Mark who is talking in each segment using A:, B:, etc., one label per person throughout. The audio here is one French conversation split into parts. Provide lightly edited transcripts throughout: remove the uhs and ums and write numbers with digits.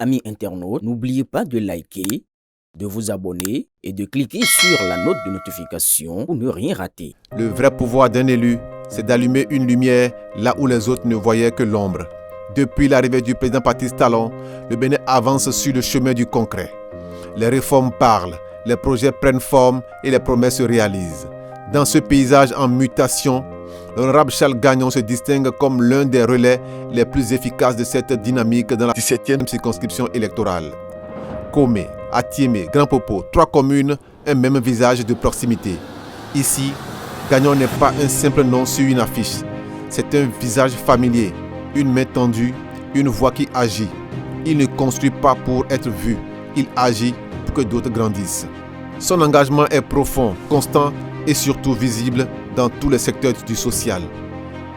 A: Amis internautes, n'oubliez pas de liker, de vous abonner et de cliquer sur la note de notification pour ne rien rater.
B: Le vrai pouvoir d'un élu, c'est d'allumer une lumière là où les autres ne voyaient que l'ombre. Depuis l'arrivée du président Patrice Talon, le Bénin avance sur le chemin du concret. Les réformes parlent, les projets prennent forme et les promesses se réalisent. Dans ce paysage en mutation, l'honorable Charles Gagnon se distingue comme l'un des relais les plus efficaces de cette dynamique dans la 17e circonscription électorale. Komé, Atiémé, Grand Popo, 3 communes, un même visage de proximité. Ici, Gagnon n'est pas un simple nom sur une affiche. C'est un visage familier, une main tendue, une voix qui agit. Il ne construit pas pour être vu, il agit pour que d'autres grandissent. Son engagement est profond, constant et surtout visible dans tous les secteurs du social.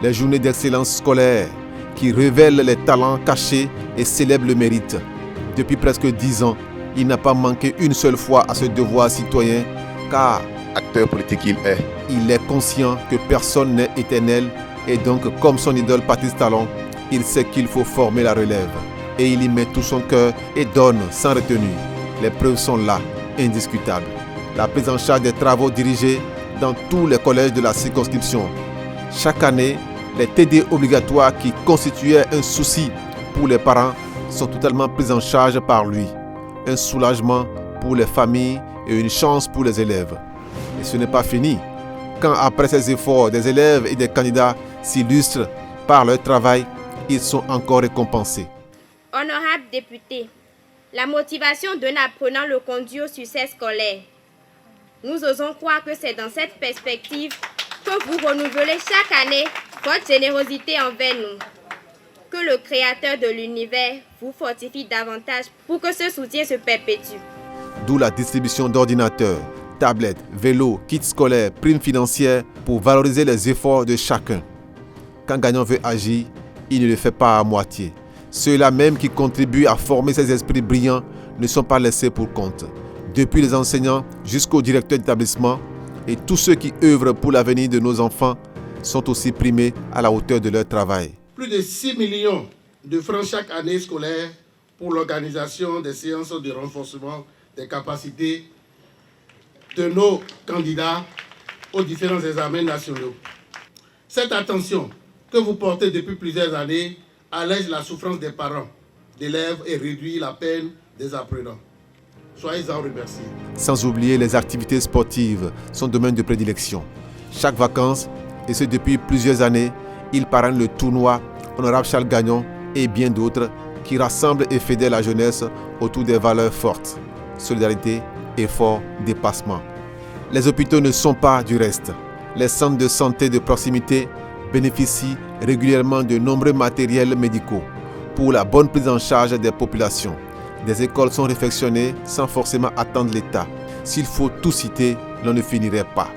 B: Les journées d'excellence scolaire qui révèlent les talents cachés et célèbrent le mérite. Depuis presque 10 ans, il n'a pas manqué une seule fois à ce devoir citoyen car, acteur politique il est conscient que personne n'est éternel et donc comme son idole Patrice Talon, il sait qu'il faut former la relève. Et il y met tout son cœur et donne sans retenue. Les preuves sont là, indiscutables. La prise en charge des travaux dirigés dans tous les collèges de la circonscription. Chaque année, les TD obligatoires qui constituaient un souci pour les parents sont totalement pris en charge par lui. Un soulagement pour les familles et une chance pour les élèves. Et ce n'est pas fini. Quand après ces efforts, des élèves et des candidats s'illustrent par leur travail, ils sont encore récompensés.
C: Honorable député, la motivation d'un apprenant le conduit au succès scolaire. Nous osons croire que c'est dans cette perspective que vous renouvelez chaque année votre générosité envers nous. Que le Créateur de l'univers vous fortifie davantage pour que ce soutien se perpétue.
B: D'où la distribution d'ordinateurs, tablettes, vélos, kits scolaires, primes financières pour valoriser les efforts de chacun. Quand Gagnon veut agir, il ne le fait pas à moitié. Ceux-là même qui contribuent à former ces esprits brillants ne sont pas laissés pour compte. Depuis les enseignants jusqu'aux directeurs d'établissement et tous ceux qui œuvrent pour l'avenir de nos enfants sont aussi primés à la hauteur de leur travail.
D: Plus de 6 millions de francs chaque année scolaire pour l'organisation des séances de renforcement des capacités de nos candidats aux différents examens nationaux. Cette attention que vous portez depuis plusieurs années allège la souffrance des parents, d'élèves et réduit la peine des apprenants. Soyez-en remerciés.
B: Sans oublier les activités sportives, son domaine de prédilection. Chaque vacances, et ce depuis plusieurs années, il parraine le tournoi Honorable Charles Gagnon et bien d'autres qui rassemblent et fédèrent la jeunesse autour des valeurs fortes. Solidarité, effort, dépassement. Les hôpitaux ne sont pas du reste. Les centres de santé de proximité bénéficient régulièrement de nombreux matériels médicaux pour la bonne prise en charge des populations. Des écoles sont réfectionnées sans forcément attendre l'État. S'il faut tout citer, l'on ne finirait pas.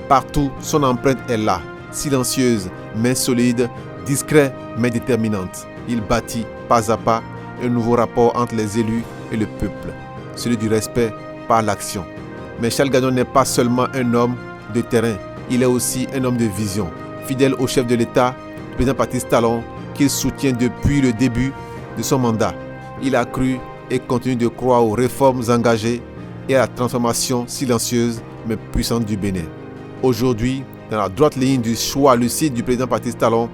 B: Partout, son empreinte est là, silencieuse mais solide, discrète mais déterminante. Il bâtit pas à pas un nouveau rapport entre les élus et le peuple, celui du respect par l'action. Mais Charles Gagnon n'est pas seulement un homme de terrain, il est aussi un homme de vision. Fidèle au chef de l'État, le président Patrice Talon, qu'il soutient depuis le début de son mandat. Il a cru et continue de croire aux réformes engagées et à la transformation silencieuse mais puissante du Bénin. Aujourd'hui, dans la droite ligne du choix lucide du président Patrice Talon,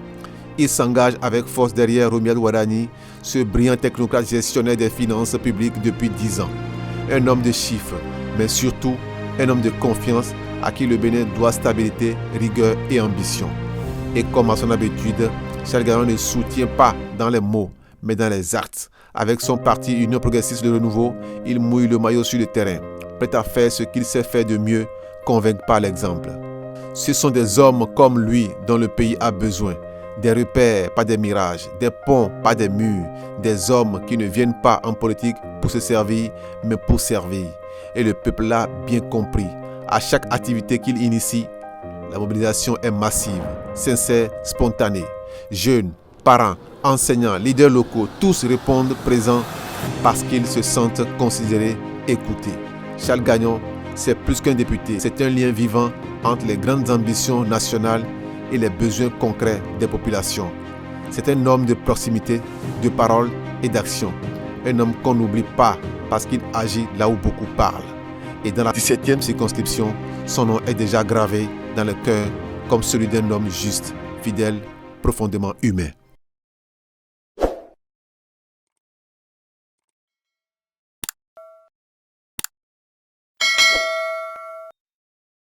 B: il s'engage avec force derrière Romuald Wadani, ce brillant technocrate gestionnaire des finances publiques depuis 10 ans. Un homme de chiffres, mais surtout un homme de confiance à qui le Bénin doit stabilité, rigueur et ambition. Et comme à son habitude, Charles Gagnon ne soutient pas dans les mots, mais dans les actes. Avec son parti Union Progressiste de Renouveau, il mouille le maillot sur le terrain, prêt à faire ce qu'il sait faire de mieux, convaincre par l'exemple. Ce sont des hommes comme lui dont le pays a besoin. Des repères, pas des mirages, des ponts, pas des murs, des hommes qui ne viennent pas en politique pour se servir, mais pour servir. Et le peuple l'a bien compris. À chaque activité qu'il initie, la mobilisation est massive, sincère, spontanée. Jeunes, parents, enseignants, leaders locaux, tous répondent présents parce qu'ils se sentent considérés, écoutés. Charles Gagnon, c'est plus qu'un député, c'est un lien vivant entre les grandes ambitions nationales et les besoins concrets des populations. C'est un homme de proximité, de parole et d'action. un homme qu'on n'oublie pas parce qu'il agit là où beaucoup parlent. Et dans la 17e circonscription, son nom est déjà gravé dans le cœur comme celui d'un homme juste, fidèle, profondément humain.